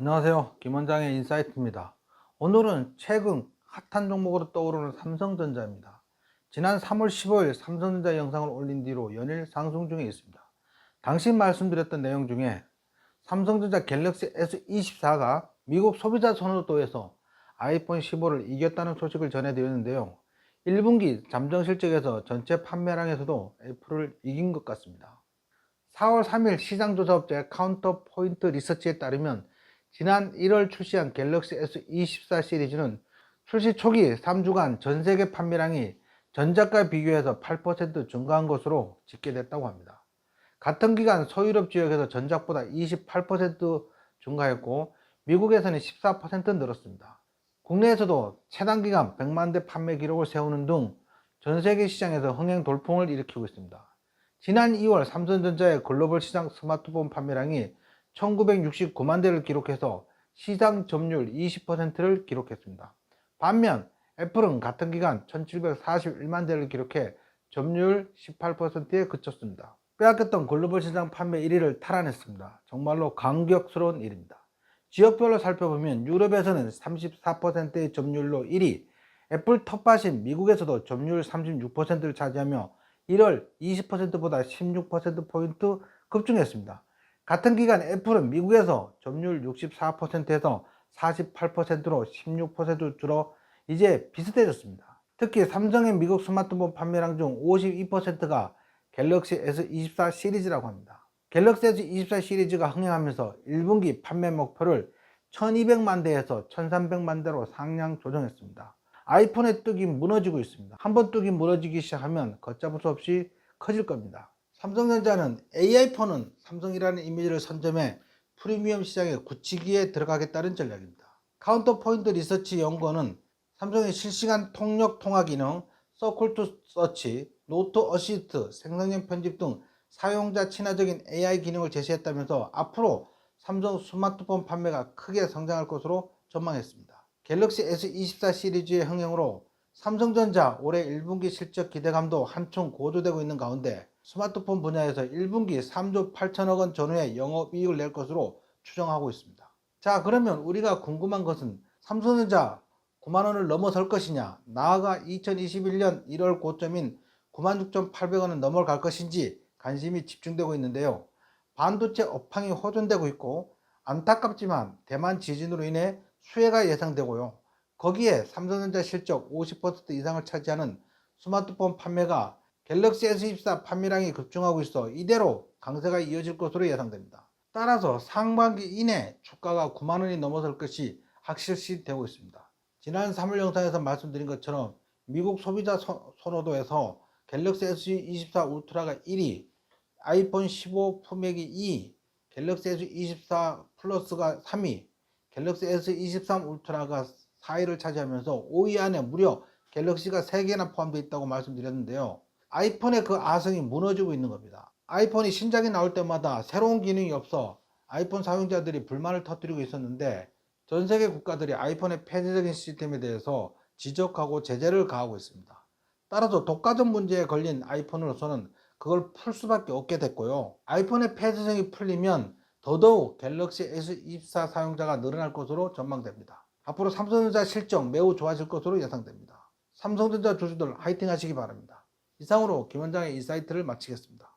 안녕하세요. 김원장의 인사이트입니다. 오늘은 최근 핫한 종목으로 떠오르는 삼성전자입니다. 지난 3월 15일 삼성전자 영상을 올린 뒤로 연일 상승 중에 있습니다. 당시 말씀드렸던 내용 중에 삼성전자 갤럭시 S24가 미국 소비자 선호도에서 아이폰 15를 이겼다는 소식을 전해드렸는데요. 1분기 잠정 실적에서 전체 판매량에서도 애플을 이긴 것 같습니다. 4월 3일 시장조사업체 카운터포인트 리서치에 따르면 지난 1월 출시한 갤럭시 S24 시리즈는 출시 초기 3주간 전세계 판매량이 전작과 비교해서 8% 증가한 것으로 집계됐다고 합니다. 같은 기간 서유럽 지역에서 전작보다 28% 증가했고 미국에서는 14% 늘었습니다. 국내에서도 최단 기간 100만 대 판매 기록을 세우는 등 전세계 시장에서 흥행 돌풍을 일으키고 있습니다. 지난 2월 삼성전자의 글로벌 시장 스마트폰 판매량이 1969만 대를 기록해서 시장 점유율 20%를 기록했습니다. 반면 애플은 같은 기간 1741만 대를 기록해 점유율 18%에 그쳤습니다. 빼앗겼던 글로벌 시장 판매 1위를 탈환했습니다. 정말로 감격스러운 일입니다. 지역별로 살펴보면 유럽에서는 34%의 점유율로 1위, 애플 텃밭인 미국에서도 점유율 36%를 차지하며 1월 20%보다 16%포인트 급증했습니다. 같은 기간 애플은 미국에서 점유율 64%에서 48%로 16% 줄어 이제 비슷해졌습니다. 특히 삼성의 미국 스마트폰 판매량 중 52%가 갤럭시 S24 시리즈라고 합니다. 갤럭시 S24 시리즈가 흥행하면서 1분기 판매 목표를 1200만 대에서 1300만 대로 상향 조정했습니다. 아이폰의 뚝이 무너지고 있습니다. 한번 뚝이 무너지기 시작하면 걷잡을 수 없이 커질 겁니다. 삼성전자는 AI폰은 삼성이라는 이미지를 선점해 프리미엄 시장에 굳히기에 들어가겠다는 전략입니다. 카운터포인트 리서치 연구원은 삼성의 실시간 통역 통화 기능, 서클 투 서치, 노트 어시스트, 생성형 편집 등 사용자 친화적인 AI 기능을 제시했다면서 앞으로 삼성 스마트폰 판매가 크게 성장할 것으로 전망했습니다. 갤럭시 S24 시리즈의 흥행으로 삼성전자 올해 1분기 실적 기대감도 한층 고조되고 있는 가운데 스마트폰 분야에서 1분기 3조 8천억 원 전후의 영업이익을 낼 것으로 추정하고 있습니다. 자, 그러면 우리가 궁금한 것은 삼성전자 9만 원을 넘어설 것이냐, 나아가 2021년 1월 고점인 96,800원은 넘어갈 것인지 관심이 집중되고 있는데요. 반도체 업황이 호전되고 있고 안타깝지만 대만 지진으로 인해 수혜가 예상되고요. 거기에 삼성전자 실적 50% 이상을 차지하는 스마트폰 판매가 갤럭시 S24 판매량이 급증하고 있어 이대로 강세가 이어질 것으로 예상됩니다. 따라서 상반기 이내 주가가 9만 원이 넘어설 것이 확실시 되고 있습니다. 지난 3월 영상에서 말씀드린 것처럼 미국 소비자 선호도에서 갤럭시 S24 울트라가 1위, 아이폰 15 프로맥이 2위, 갤럭시 S24 플러스가 3위, 갤럭시 S23 울트라가 4위를 차지하면서 5위 안에 무려 갤럭시가 3개나 포함되어 있다고 말씀드렸는데요. 아이폰의 그 아성이 무너지고 있는 겁니다. 아이폰이 신작이 나올 때마다 새로운 기능이 없어 아이폰 사용자들이 불만을 터뜨리고 있었는데 전 세계 국가들이 아이폰의 폐쇄적인 시스템에 대해서 지적하고 제재를 가하고 있습니다. 따라서 독과점 문제에 걸린 아이폰으로서는 그걸 풀 수밖에 없게 됐고요. 아이폰의 폐쇄성이 풀리면 더더욱 갤럭시 S24 사용자가 늘어날 것으로 전망됩니다. 앞으로 삼성전자 실적 매우 좋아질 것으로 예상됩니다. 삼성전자 주주들 화이팅 하시기 바랍니다. 이상으로 김원장의 인사이트를 마치겠습니다.